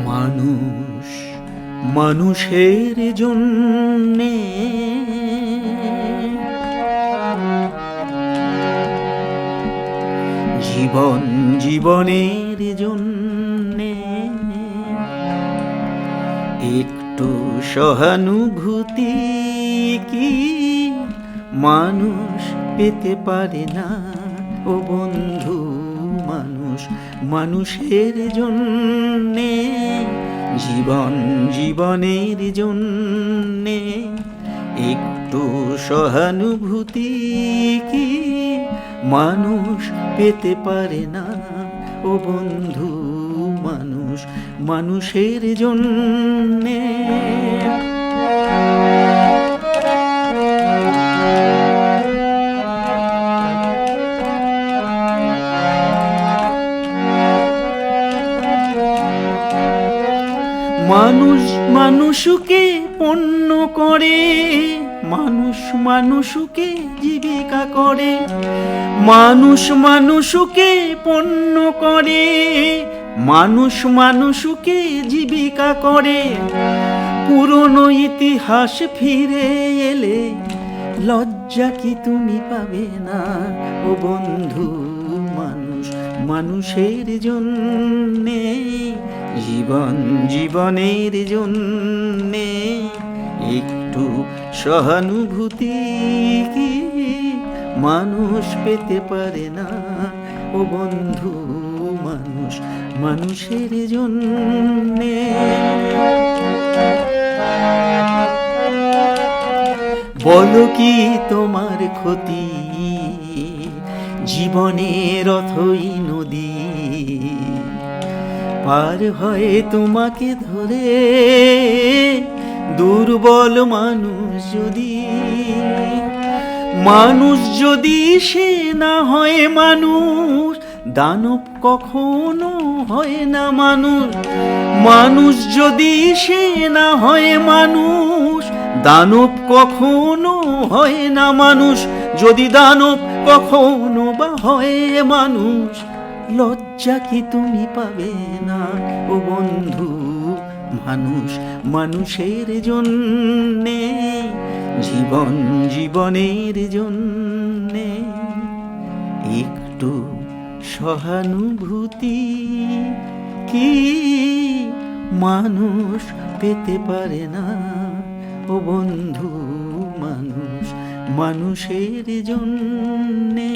মানুষ মানুষের জন্যে জীবন জীবনের জন্যে একটু সহানুভূতি কি মানুষ পেতে পারে না ও বন্ধু। মানুষ মানুষের জন্যে জীবন জীবনের জন্যে একটু সহানুভূতি কি মানুষ পেতে পারে না ও বন্ধু। মানুষ মানুষের জন্যে মানুষ মানুষকে পণ্য করে, মানুষ মানুষকে জীবিকা করে। মানুষ মানুষকে পণ্য করে, মানুষ মানুষকে জীবিকা করে। পুরনো ইতিহাস ফিরে এলে লজ্জা কি তুমি পাবে না ও বন্ধু। মানুষ মানুষের জন্যে জীবন জীবনের জন্যে একটু সহানুভূতি কি মানুষ পেতে পারে না ও বন্ধু। মানুষ মানুষের জন্যে বলো কি তোমার ক্ষতি, জীবনের অথই নদী পার হয় তোমাকে ধরে দুর্বল মানুষ যদি। মানুষ যদি সে না হয় মানুষ, দানব কখনো হয় না মানুষ। মানুষ যদি সে না হয় মানুষ, দানব কখনো হয় না মানুষ। যদি দানব কখনো বা হয় মানুষ, লজ্জা কি তুমি পাবে না ও বন্ধু। মানুষ মানুষের জন্যে জীবন জীবনের জন্যে একটু সহানুভূতি কি মানুষ পেতে পারে না ও বন্ধু। মানুষ মানুষের জন্যে।